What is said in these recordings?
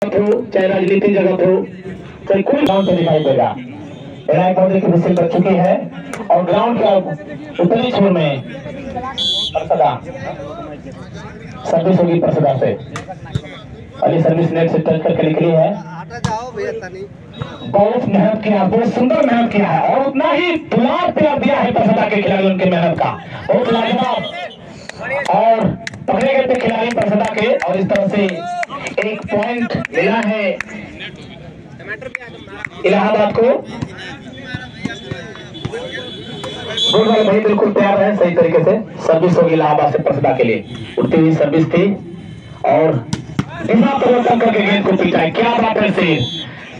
हो, चाहे राजनीतिक जगत हो, चाहे कोई गांव से दिखाई देगा। एनआई पौधे की विषय बच चुकी है और ग्राउंड का उत्तरी छोर में परसदा सर्विस होगी। परसदा से अली सर्विस नेट से टच करके निकली है। बहुत मेहनत किया, बहुत सुंदर मेहनत किया है और उतना ही दुलार प्यार दिया है परसदा के खिलाड़ियों के मेहनत का। बहुत लाजवाब और पकड़े गए थे खिलाड़ी परसदा के और इस तरह से एक पॉइंट मिला है इलाहाबाद को। गोल भाई बिल्कुल तैयार है, सही तरीके से सर्विस होगी इलाहाबाद से परसदा के लिए। उड़ती हुई सर्विस थी और दिशा परिवर्तन करके गेंद को पीटा है। क्या बात है से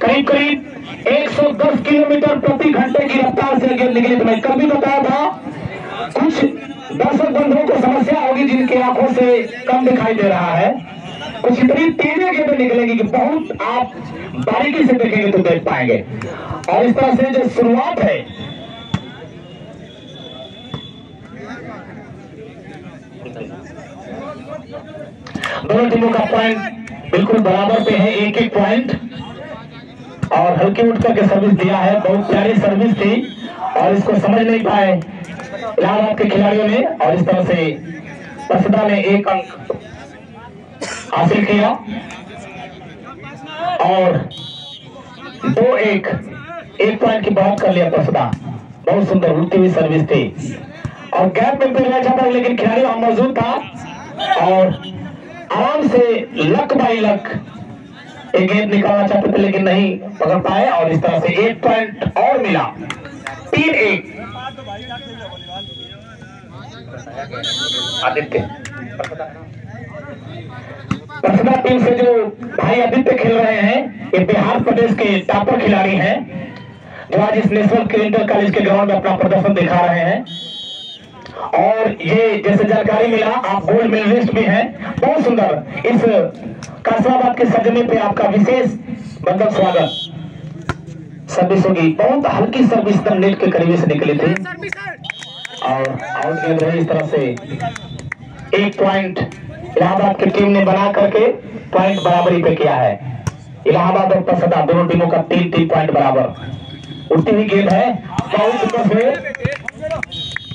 करीब करीब 110 किलोमीटर प्रति घंटे की रफ्तार से गेंद निकली। तो मैं कभी बताया था कुछ दर्शक बंधुओं को समस्या होगी जिनकी आंखों से कम दिखाई दे रहा है। कुछ इतनी तेजी गेंद निकलेगी कि बहुत आप बारीकी से देखेंगे तो देख पाएंगे। और इस तरह से जो शुरुआत है दोनों टीमों का पॉइंट बिल्कुल बराबर पे है, एक एक पॉइंट। और हल्के उठ करके सर्विस दिया है, बहुत प्यारी सर्विस थी और इसको समझ नहीं पाए इलाहाबाद के खिलाड़ियों ने और इस तरह से परसदा ने एक अंक हासिल किया और 2-1 एक पॉइंट की बात कर लिया परसदा। बहुत सुंदर उड़ती हुई सर्विस थी और गैप में पहले चाहता लेकिन खिलाड़ी वहां मौजूद था और आराम से लक बाई लक एक गेंद निकालना चाहते थे लेकिन नहीं पकड़ पाए और इस तरह से एक पॉइंट और मिला। 3-1 आदित्य परसदा टीम से जो भाई आदित्य खेल रहे हैं ये बिहार प्रदेश के टॉपर खिलाड़ी हैं जो आज इस नेशनल इंटर कॉलेज के ग्राउंड में अपना प्रदर्शन दिखा रहे हैं। और ये जैसे जानकारी मिला आप गोल्ड मेडलिस्ट भी हैं। बहुत सुंदर इस कासराबाद के सजने पे आपका विशेष मतलब स्वागत। सर्विस होगी, बहुत हल्की सर्विस नेट के करीब से निकली थी और आउट गेंद रही। इस तरह से एक पॉइंट इलाहाबाद की टीम ने बना करके पॉइंट बराबरी पे किया है। इलाहाबाद और परसदा दोनों टीमों का 3-3 पॉइंट बराबर। उड़ती हुई गेंद है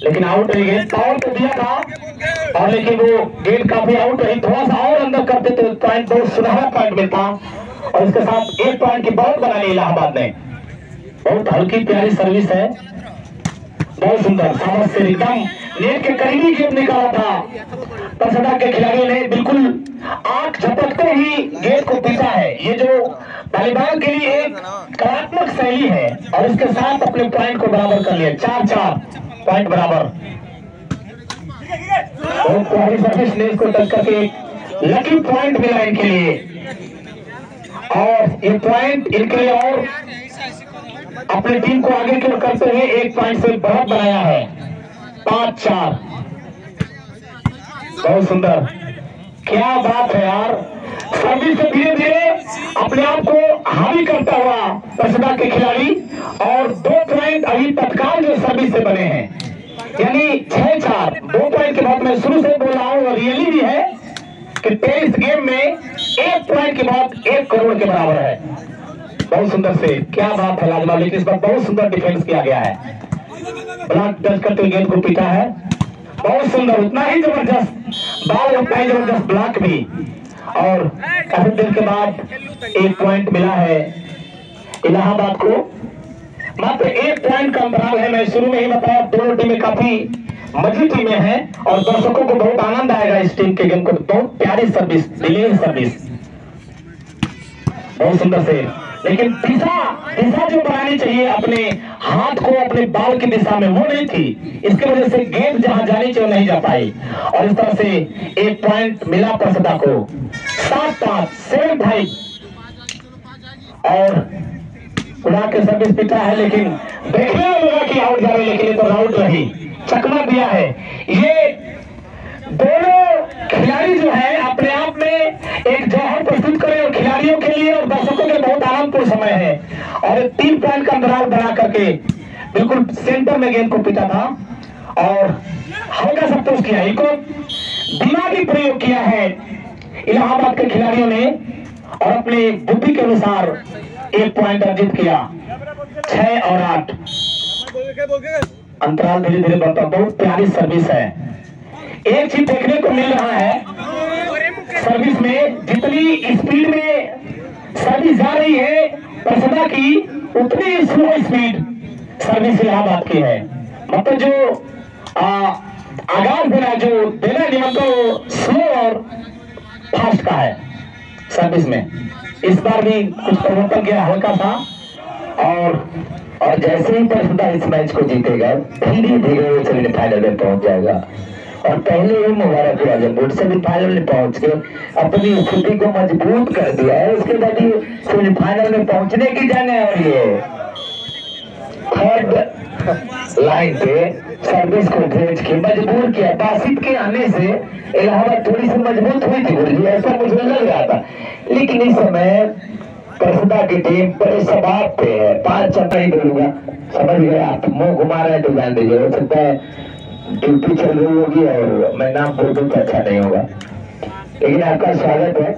लेकिन आउट रही गेंद। पावर तो दिया था और लेकिन वो गेंद काफी आउट रही। थोड़ा सा और अंदर करते तो पॉइंट बहुत सुनहरा पॉइंट मिलता और इसके साथ एक पॉइंट की बहुत बना ली इलाहाबाद ने। बहुत हल्की प्यारी सर्विस है, बहुत सुंदर समझ से एकदम नेट के करीबी गेंद निकाला था। परसदा के खिलाड़ियों ने बिल्कुल आंख झपकते ही गेंद को पीटा है। ये जो वॉलीबॉल के लिए एक कलात्मक शैली है और इसके साथ अपने पॉइंट को बराबर कर लिया। 4-4 पॉइंट बराबर। बहुत प्यारी सर्विस ने इसको टच करके एक लकी पॉइंट मिला इनके लिए और ये पॉइंट इनके लिए और अपनी टीम को आगे की ओर करते हुए एक पॉइंट से बढ़त बनाया है। 5-4 बहुत सुंदर। क्या बात है यार, सर्विस से धीरे धीरे अपने आप को हावी करता हुआ परसदा के खिलाड़ी और 2 पॉइंट अभी तत्काल जो सर्विस से बने हैं यानी 6-4। 2 पॉइंट के बाद मैं शुरू से बोल रहा हूँ और रियली भी है कि 23 गेम में 1 पॉइंट के बाद 1 करोड़ के बराबर है। बहुत सुंदर से क्या बात है लाजवाब। लेकिन इस बार बहुत सुंदर डिफेंस किया गया है। ब्लॉक टच करते हुए गेंद को पीटा है, बहुत सुंदर। उतना ही जबरदस्त बॉल, उतना ही जबरदस्त ब्लॉक भी और काफी देर के बाद 1 पॉइंट मिला है इलाहाबाद को। मात्र 1 पॉइंट का अंतराल है। मैं शुरू में ही बताया दोनों टीमें काफी मजबूत टीमें हैं और दर्शकों को बहुत आनंद आएगा इस टीम के गेम को। बहुत प्यारी सर्विस, डिलीवरी सर्विस, बहुत सुंदर से। लेकिन दिशा जो बनानी चाहिए अपने हाथ को अपने बाल की दिशा में वो नहीं थी। इसकी वजह से गेंद जहां जानी चाहिए नहीं जा पाई और इस तरह से 1 पॉइंट मिला परसदा को। 7-5 7-5 और उड़ा के सर्विस पिटा है लेकिन देखने में लगा कि आउट जा रही लेकिन ये तो आउट रही। चकमा दिया है। ये दोनों खिलाड़ी जो है अपने आप में एक जौहर प्रस्तुत करें और खिलाड़ियों के लिए और दर्शकों के बहुत आनंदपूर्ण समय है। और 3 पॉइंट का अंतराल बना करके बिल्कुल सेंटर में गेंद को पीटा था और हल्का सा पुश किया। एक दिमागी प्रयोग किया है इलाहाबाद के खिलाड़ियों ने और अपनी बुद्धि के अनुसार 1 पॉइंट अर्जित किया। 6 और 8 अंतराल धीरे धीरे बढ़ता। बहुत प्यारी सर्विस है। एक चीज देखने को मिल रहा है सर्विस में, जितनी स्पीड में सर्विस जा रही है प्रसदा की, उतनी स्लो स्पीड सर्विस इलाहाबाद की है। मतलब जो आगाज देना, जो देना नियंत्रण स्लो और फास्ट का है सर्विस में। इस बार भी कुछ परिवर्तन किया हल्का सा, और जैसे ही प्रसदा इस मैच को जीतेगा धीरे धीरे वो सेमीफाइनल में पहुंच जाएगा। और पहले ही मुबारक हुआ जब वो सेमीफाइनल में पहुंच के अपनी स्थिति को मजबूत कर दिया है। उसके बाद ये सेमीफाइनल में पहुंचने की जंग है और ये थर्ड लाइन पे सर्विस को भेज के मजबूर किया। बासित के आने से इलाहाबाद थोड़ी सी मजबूत हुई थी गुरुजी, ऐसा मुझे लग रहा था। लेकिन इस समय प्रसदा की टीम बड़े सबाब पे है। 5 चंपा ही बोलूंगा, समझ गए आप। मुंह घुमा रहे हैं तो जान दीजिए, हो सकता है ड्यूटी चल रही होगी और मैं नाम बोल दूं तो अच्छा नहीं होगा। लेकिन आपका स्वागत है।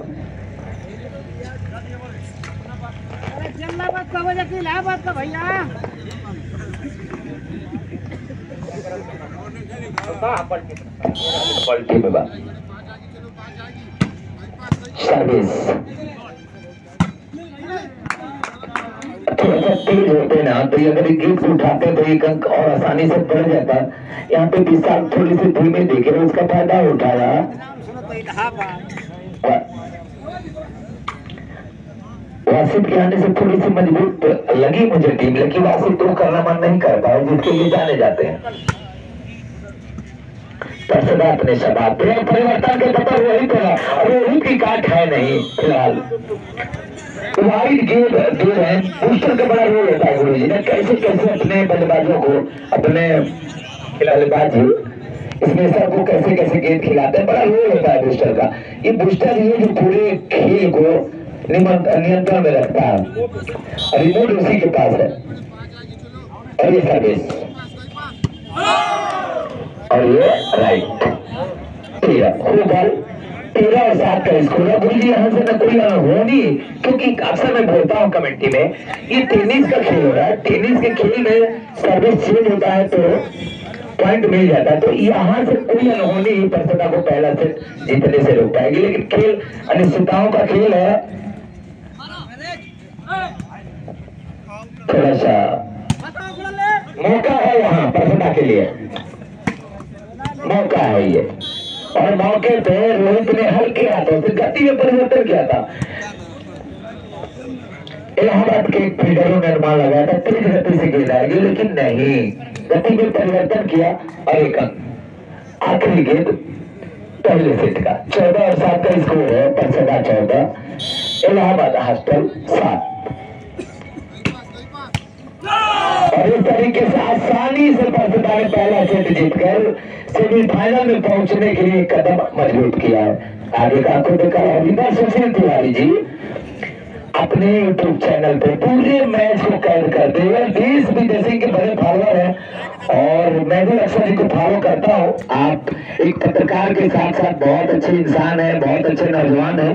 पलटी में बात सर्विस थोड़ा सा तेज होते ना तो अगर गेट से उठाते तो 1 अंक और आसानी से बढ़ जाता। यहाँ पे विशाल थोड़ी सी धीमे देखे उसका फायदा उठाया। वासिफ के आने से थोड़ी सी मजबूत लगी मुझे टीम, लेकिन वासिफ तो करना मन नहीं कर पाए जिसके लिए जाने जाते हैं। प्रसदा अपने शबाब परिवर्तन के पता वही तो रोहित की काट है नहीं फिलहाल। वाइड गेंद दे रहे हैं, बूस्टर का बड़ा रोल होता है गुरुजी ने। कैसे कैसे अपने बल्लेबाजों को, अपने बल्लेबाजी इसमें सबको कैसे कैसे गेंद खिलाते हैं, बड़ा रोल होता है बूस्टर का। ये बूस्टर ही जो पूरे खेल को नियंत्रण में रखता है। रिमोट उसी के पास है। और ये सर्विस और ये राइट 13 और 7 का स्कोर है गुरुजी। यहाँ से न कोई होनी, क्योंकि अक्सर मैं बोलता हूँ कमेंट्री में, ये टेनिस का खेल हो रहा है। टेनिस के खेल में सर्विस चेंज होता है तो पॉइंट मिल जाता है। तो यहाँ से कोई अनहोनी प्रसदा को पहला सेट जीतने से रोक पाएगी। लेकिन खेल अनिश्चितताओं का खेल है। थोड़ा सा मौका है यहाँ प्रसदा के लिए, मौका है ये। और मौके पे रोहित ने हल्के हाथों से गति में परिवर्तन किया था। इलाहाबाद के फील्डरों ने अनुमान लगाया था तेज गति से गेंद आएगी, लेकिन नहीं, गति में परिवर्तन किया और 1 अंक। आखिरी गेंद पहले सेट का। 14 और 7 का स्कोर है। प्रसदा 14, इलाहाबाद हॉस्टल 7। और इस तरीके से आसानी से प्रसदा ने पहला सेट जीतकर सेमीफाइनल में पहुंचने के लिए कदम मजबूत किया है। आगे का आपको देखा है सुशील तिवारी जी अपने यूट्यूब चैनल पे पूरे मैच को कैद करते हैं। देश विदेशी के बड़े फॉलोअर हैं और मैं भी अक्सर इनको फॉलो करता हूँ। आप एक पत्रकार के साथ साथ बहुत अच्छे इंसान है, बहुत अच्छे नौजवान है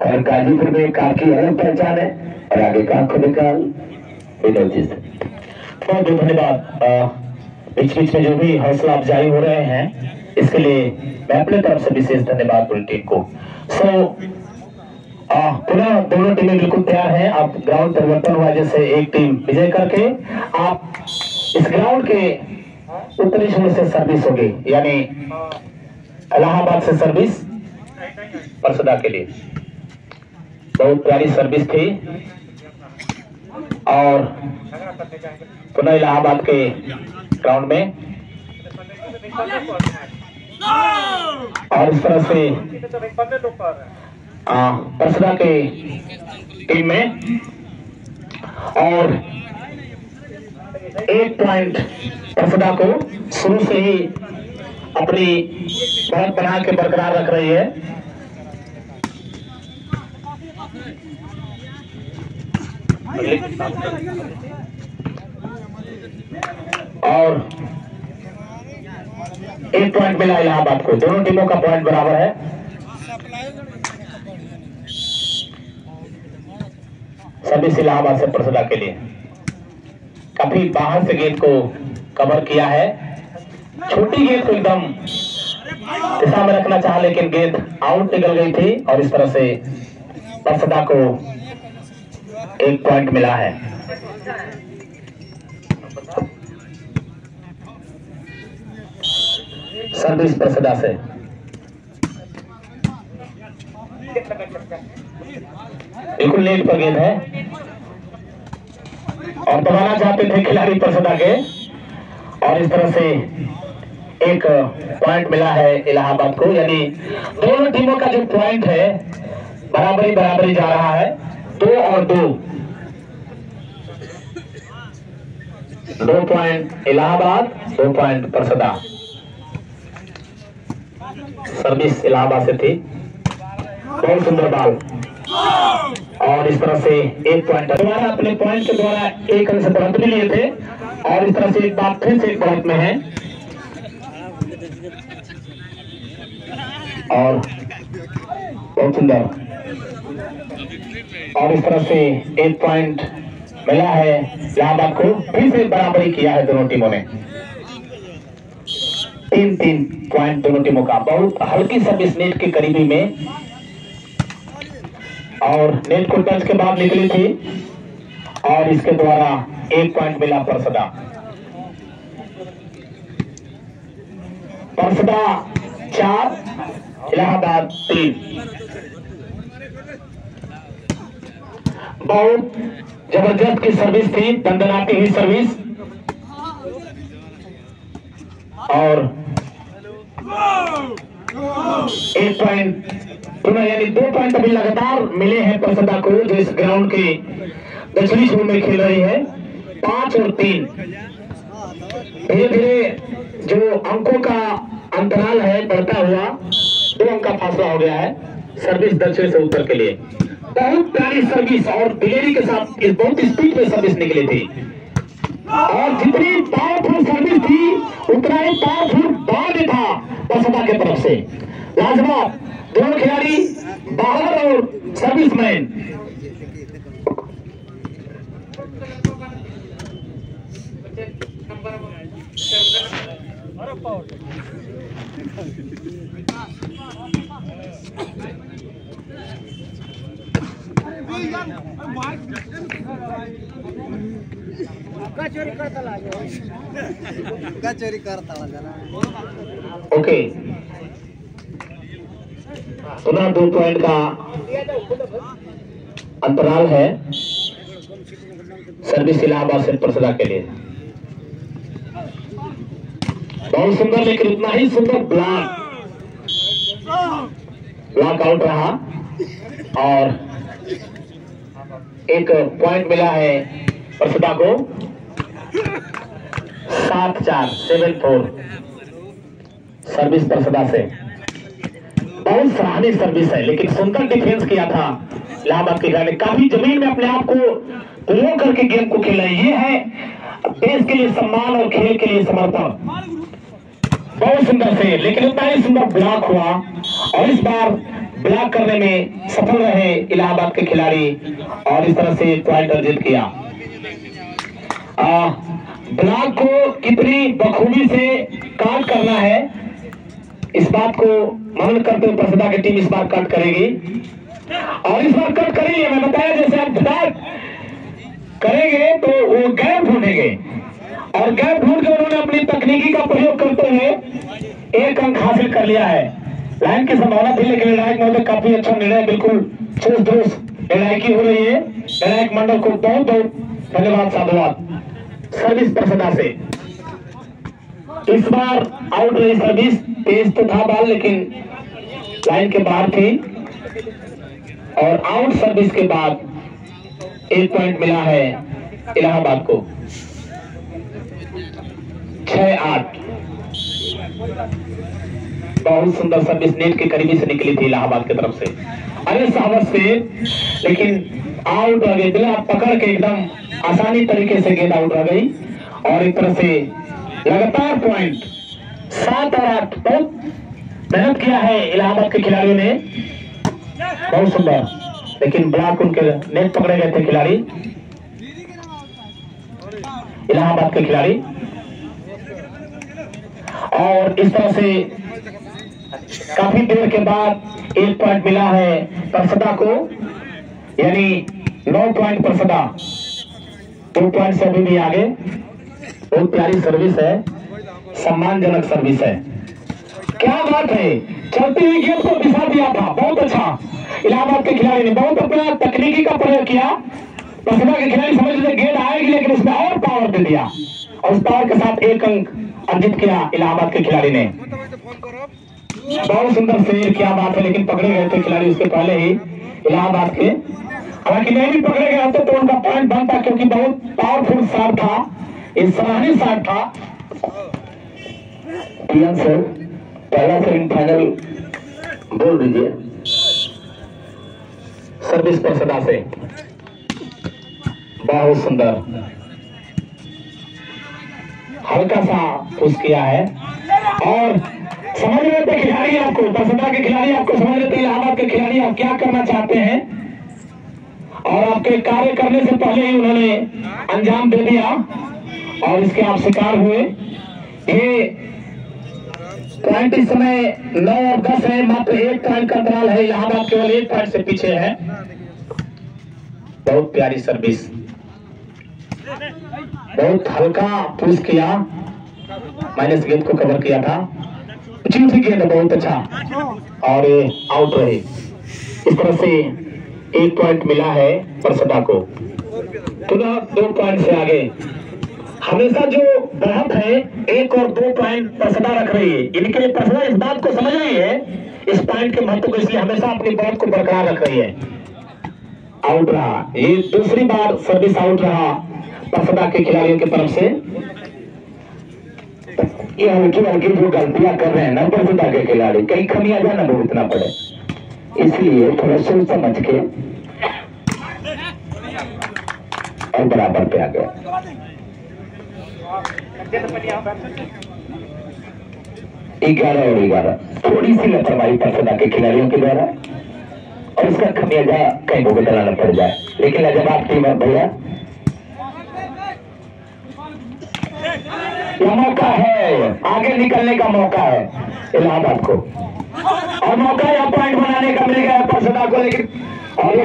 और गाजीपुर में काफी अलग पहचान है। और आगे का आपको देखा विनोद जी से बहुत बहुत धन्यवाद। बीच बीच में जो भी हौसला अफजाई हो रहे हैं इसके लिए मैं अपने तरफ से विशेष धन्यवाद पूरी टीम को। पुनः दोनों टीमें बिल्कुल तैयार हैं। अब ग्राउंड परिवर्तन हुआ जैसे एक टीम विजय करके आप इस ग्राउंड के उत्तरी छोर से सर्विस होगी, यानी इलाहाबाद से सर्विस प्रसदा के लिए। बहुत प्यारी सर्विस थी और पुनः इलाहाबाद के ग्राउंड में और इस तरह से प्रसदा के टीम में और 1 पॉइंट प्रसदा को शुरू से ही अपनी बढ़त बना के बरकरार रख रही है। और 1 पॉइंट मिला इलाहाबाद को। दोनों टीमों का पॉइंट बराबर है। सर्विस इलाहाबाद से प्रसदा के लिए। काफी बाहर से गेंद को कवर किया है, छोटी गेंद को एकदम दिशा में रखना चाहा लेकिन गेंद आउट निकल गई थी और इस तरह से प्रसदा को 1 पॉइंट मिला है। सर्विस प्रसदा से बिल्कुल नेट पर गेंद है और दबाना चाहते थे खिलाड़ी प्रसदा के और इस तरह से 1 पॉइंट मिला है इलाहाबाद को। यानी दोनों टीमों का जो पॉइंट है बराबरी जा रहा है, 2 और 2। 2 पॉइंट इलाहाबाद, 2 पॉइंट प्रसदा। सर्विस इलाहाबाद से थी, बहुत सुंदर बॉल और इस तरह से 1 पॉइंट दोबारा अपने पॉइंट के द्वारा 1 रन से बढ़त भी लिए थे और इस तरह से एक बार फिर से 1 बढ़त में है और बहुत सुंदर और इस तरह से 1 पॉइंट मिला है इलाहाबाद को। फिर से बराबरी किया है दोनों टीमों ने, 3-3 पॉइंट दोनों टीमों का। बहुत हल्की सर्विस नेट के करीबी में और नेट को टच के बाद निकली थी और इसके द्वारा 1 पॉइंट मिला प्रसदा। प्रसदा 4 इलाहाबाद 3। बहुत जबरदस्त की सर्विस थी, दंदनाती हुई सर्विस और 1 पॉइंट पुनः यानी 2 पॉइंट अभी लगातार मिले हैं प्रसदा को जो इस ग्राउंड के दक्षिणी छोर में खेल रही है। 5 और 3 धीरे धीरे जो अंकों का अंतराल है बढ़ता हुआ 2 अंक का फासला हो गया है सर्विस दक्षिण से उत्तर के लिए। बहुत प्यारी सर्विस और डिलीवरी के साथ इस बहुत स्पीड में सर्विस निकली थी और जितनी पावरफुल सर्विस थी उतना ही पावरफुल बॉल भी था प्रसदा के तरफ से। लाजवाब दोनों खिलाड़ी बाहर और सर्विसमैन। ओके, पुनः 2 पॉइंट का अंतराल है सर्विस इलाहाबाद से प्रसदा के लिए। बहुत सुंदर लेकिन उतना ही सुंदर ब्लॉक आउट रहा और 1 पॉइंट मिला है प्रसदा को। 7-4 7-4 सर्विस प्रसदा से। बहुत सराहनीय सर्विस है लेकिन सुंदर डिफेंस किया था इलाहाबाद के खिलाड़ी। काफी जमीन में अपने आप को रो करके गेम को खेला। ये है देश के लिए सम्मान और खेल के लिए समर्पण। बहुत सुंदर से लेकिन उतना ही सुंदर ब्लॉक हुआ और इस बार ब्लॉक करने में सफल रहे इलाहाबाद के खिलाड़ी और इस तरह से पॉइंट अर्जित किया। ब्लॉक को कितनी बखूबी से काट करना है इस बात को मनन करते हुए प्रसदा की टीम इस बार कट करेगी और इस बार कट करेगी। मैं बताया जैसे आप ब्लॉक करेंगे तो वो गैप ढूंढेंगे और गैप ढूंढ के उन्होंने अपनी तकनीकी का प्रयोग करते हुए 1 अंक हासिल कर लिया है। लाइन की संभावना थी लेकिन निर्णायक महोदय काफी अच्छा निर्णय, बिल्कुल चुस्त दुरुस्त निर्णायकी हो रही है। निर्णायक मंडल को बहुत बहुत धन्यवाद, साधुवाद। सर्विस प्रसदा से इस बार आउट रही सर्विस। तेज तो था बॉल लेकिन लाइन के बाहर थी और आउट सर्विस के बाद 1 पॉइंट मिला है इलाहाबाद को। 6-8 बहुत सुंदर सर्विस नेट के करीबी से निकली थी इलाहाबाद की तरफ से। अरे साहब से लेकिन आउट हो गई, बिना पकड़ के एकदम आसानी तरीके से गेंद आउट हो गई और एक तरह से लगातार पॉइंट 7 और 8। बहुत मेहनत किया है इलाहाबाद के खिलाड़ियों ने, बहुत सुंदर लेकिन ब्लॉक उनके नेट पकड़े गए थे खिलाड़ी, इलाहाबाद के खिलाड़ी। और इस तरह से काफी देर के बाद 1 पॉइंट मिला है परसदा को, यानी 9 पॉइंट परसदा, 2 पॉइंट से अभी भी आगे। बहुत प्यारी सर्विस है, सम्मानजनक सर्विस है। क्या बात है, चलती हुई गेंद को दिशा दिया था, बहुत अच्छा इलाहाबाद के खिलाड़ी ने, बहुत अपना तकनीकी का प्रयोग किया। परसदा के खिलाड़ी समझ रहे गेंद आएगी, लेकिन उसमें और पावर दे दिया और उस पावर के साथ 1 अंक अर्जित किया इलाहाबाद के खिलाड़ी ने। बहुत सुंदर शेर, क्या बात है, लेकिन पकड़े गए थे खिलाड़ी उसके पहले ही इलाहाबाद के। हालांकि नहीं भी पकड़े गए होते तो उनका पॉइंट बनता, क्योंकि बहुत पावरफुल शॉट था, एक सराहनीय शॉट था। पीएम सर, पहला सेमीफाइनल बोल दीजिए सर्विस परसदा से। बहुत सुंदर, हल्का सा पुश किया है और समझ रहे थे खिलाड़ी आपको, परसदा के खिलाड़ी आपको समझ रहे थे, इलाहाबाद के खिलाड़ी आप क्या करना चाहते हैं, और आपके कार्य करने से पहले ही उन्होंने अंजाम दे दिया और इसके आप शिकार हुए। ये पॉइंट इस समय 9 और 10 है, मात्र 1 पॉइंट का अंतराल है, इलाहाबाद केवल 1 पॉइंट से पीछे है। बहुत प्यारी सर्विस, बहुत हल्का पुश किया, माइनस गेंद को कवर किया था, ऊंची गेंद बहुत अच्छा, और आउट रहे। इस तरह से 1 पॉइंट मिला है परसदा को, पुनः 2 पॉइंट से आगे। हमेशा जो बढ़त है 1 और 2 पॉइंट परसदा रख रही है, इनके लिए परसदा इस बात को समझ रही है, इस पॉइंट के महत्व को, इसलिए हमेशा अपनी बढ़त को बरकरार रख रही है। आउट रहा, ये दूसरी बार सर्विस आउट रहा परसदा के खिलाड़ियों की तरफ से। ये हल्की हल्की जो गलतियां कर रहे हैं ना परसदा के खिलाड़ी, कहीं खमियाजा न भुगतना पड़े, इसलिए थोड़ा सोच समझ के और बराबर पे आ गए। 11 और 11, थोड़ी सी लापरवाही परसदा के खिलाड़ियों के द्वारा, और इसका खमियाजा कहीं भुगतना न पड़ जाए। लेकिन लाजवाब टीम है भैया, यह मौका है, आगे निकलने का मौका है इलाहाबाद को, और मौका या पॉइंट बनाने का मिल गया परसदा को। लेकिन और